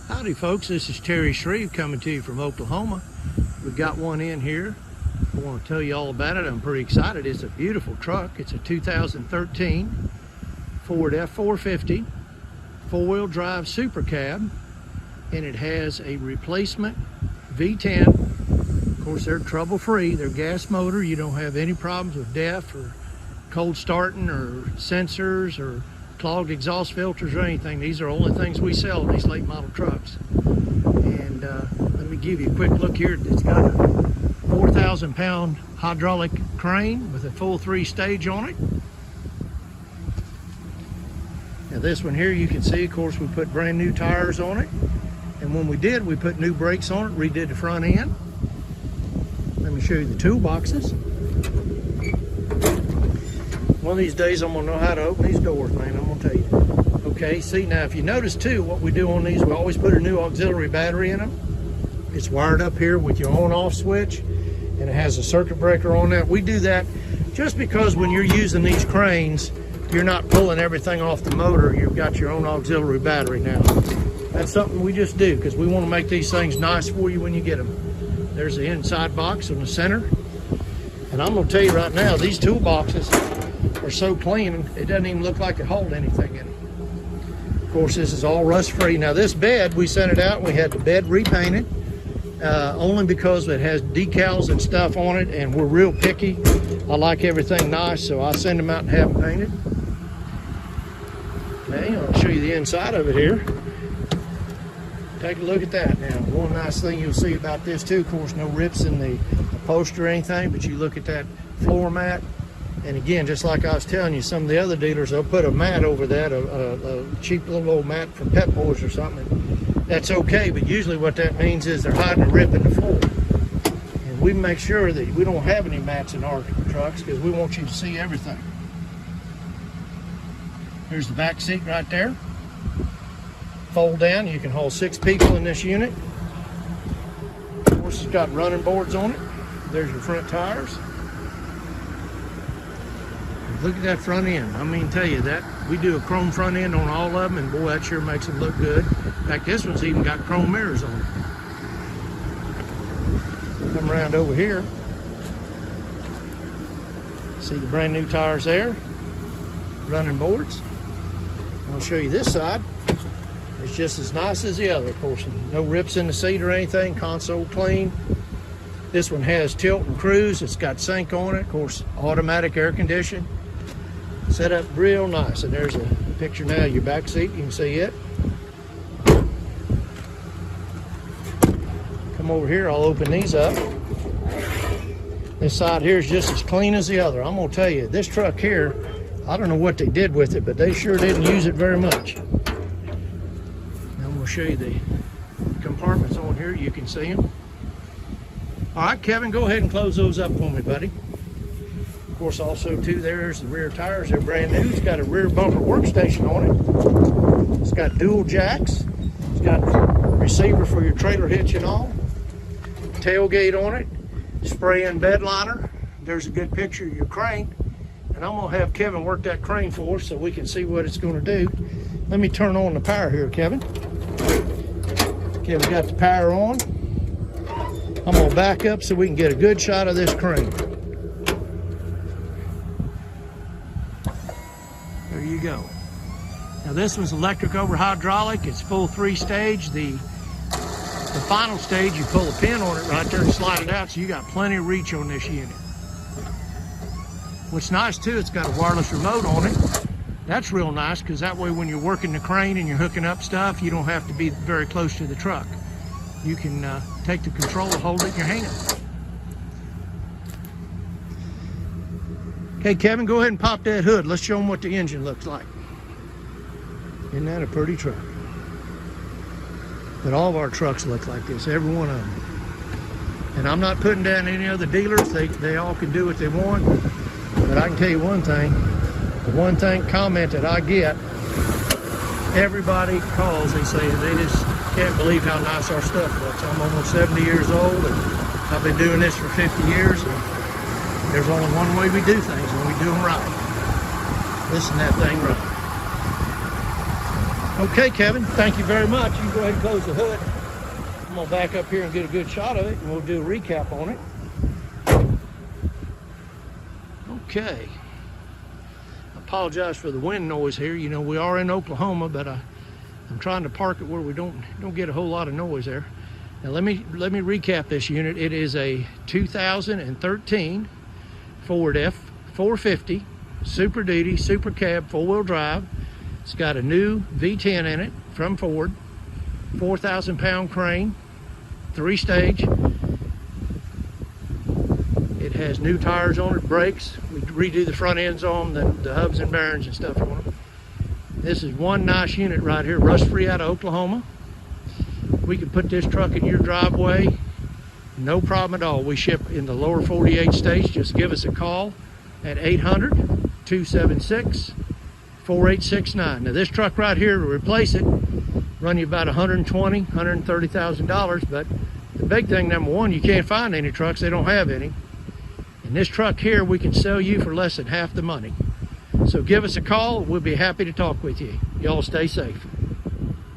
Howdy folks, this is Terry Shreve coming to you from Oklahoma. We've got one in here. I want to tell you all about it. I'm pretty excited. It's a beautiful truck. It's a 2013 Ford F450 four-wheel drive super cab, and it has a replacement V10. Of course, they're trouble-free. They're gas motor. You don't have any problems with DEF or cold starting or sensors or clogged exhaust filters or anything. These are the only things we sell in these late model trucks. And let me give you a quick look here. It's got a 4,000-pound hydraulic crane with a full 3-stage on it. Now this one here, you can see, of course, we put brand new tires on it. And when we did, we put new brakes on it, redid the front end. Let me show you the toolboxes. One of these days, I'm gonna know how to open these doors, man, I'm gonna tell you. Okay, see, now if you notice too, what we do on these, we always put a new auxiliary battery in them. It's wired up here with your on-off switch, and it has a circuit breaker on that. We do that just because when you're using these cranes, you're not pulling everything off the motor. You've got your own auxiliary battery now. That's something we just do because we want to make these things nice for you when you get them. There's the inside box in the center. And I'm gonna tell you right now, these toolboxes are so clean, it doesn't even look like it holds anything in it. Of course, this is all rust-free. Now this bed, we sent it out and we had the bed repainted, only because it has decals and stuff on it, and we're real picky. I like everything nice, so I send them out and have them painted. Okay, I'll show you the inside of it here. Take a look at that. Now, one nice thing you'll see about this too, of course, no rips in the upholstery or anything, but you look at that floor mat. And again, just like I was telling you, some of the other dealers, they'll put a mat over that, a cheap little old mat from Pet Boys or something. That's okay, but usually what that means is they're hiding a rip in the floor. And we make sure that we don't have any mats in our trucks because we want you to see everything. Here's the back seat right there. Fold down, you can hold 6 people in this unit. Of course, it's got running boards on it. There's your front tires. Look at that front end. I mean, tell you that we do a chrome front end on all of them, and boy, that sure makes them look good. In fact, this one's even got chrome mirrors on it. Come around over here. See the brand new tires there, running boards. I'll show you this side. It's just as nice as the other, of course. No rips in the seat or anything, console clean. This one has tilt and cruise. It's got sync on it, of course, automatic air conditioning. Set up real nice. And there's a picture now of your back seat. You can see it. Come over here, I'll open these up. This side here is just as clean as the other. I'm gonna tell you, this truck here, I don't know what they did with it, but they sure didn't use it very much. Now I'm gonna show you the compartments on here. You can see them. All right, Kevin, go ahead and close those up for me, buddy. Of course, also too, there's the rear tires. They're brand new. It's got a rear bumper workstation on it. It's got dual jacks. It's got a receiver for your trailer hitch and all. Tailgate on it. Spray-in bed liner. There's a good picture of your crane. And I'm gonna have Kevin work that crane for us so we can see what it's gonna do. Let me turn on the power here, Kevin. Okay, we got the power on. I'm gonna back up so we can get a good shot of this crane. There you go. Now this one's electric over hydraulic. It's full 3-stage. The final stage, you pull a pin on it right there and slide it out, so you got plenty of reach on this unit. What's nice too, it's got a wireless remote on it. That's real nice because that way when you're working the crane and you're hooking up stuff, you don't have to be very close to the truck. You can take the control and hold it in your hand. Okay, Kevin, go ahead and pop that hood. Let's show them what the engine looks like. Isn't that a pretty truck? But all of our trucks look like this, every one of them. And I'm not putting down any other dealers. They all can do what they want. But I can tell you one thing, the one comment that I get, everybody calls, they say they just can't believe how nice our stuff looks. I'm almost 70 years old and I've been doing this for 50 years. And there's only one way we do things, and we do them right. Listen to that thing right. Okay, Kevin, thank you very much. You can go ahead and close the hood. I'm gonna back up here and get a good shot of it, and we'll do a recap on it. Okay. I apologize for the wind noise here. You know, we are in Oklahoma, but I'm trying to park it where we don't get a whole lot of noise there. Now let me recap this unit. It is a 2013 Ford F450 Super Duty Super Cab 4-wheel drive. It's got a new V10 in it from Ford, 4,000 pound crane, 3-stage. It has new tires on it, brakes. We redo the front ends on them, the hubs and bearings and stuff on them. This is one nice unit right here, rust-free out of Oklahoma. We can put this truck in your driveway, no problem at all. We ship in the lower 48 states. Just give us a call at 800-276-4869. Now this truck right here, to replace it, run you about $120,000, $130,000, but the big thing, number one, you can't find any trucks. They don't have any. And this truck here, we can sell you for less than half the money. So give us a call. We'll be happy to talk with you. Y'all stay safe.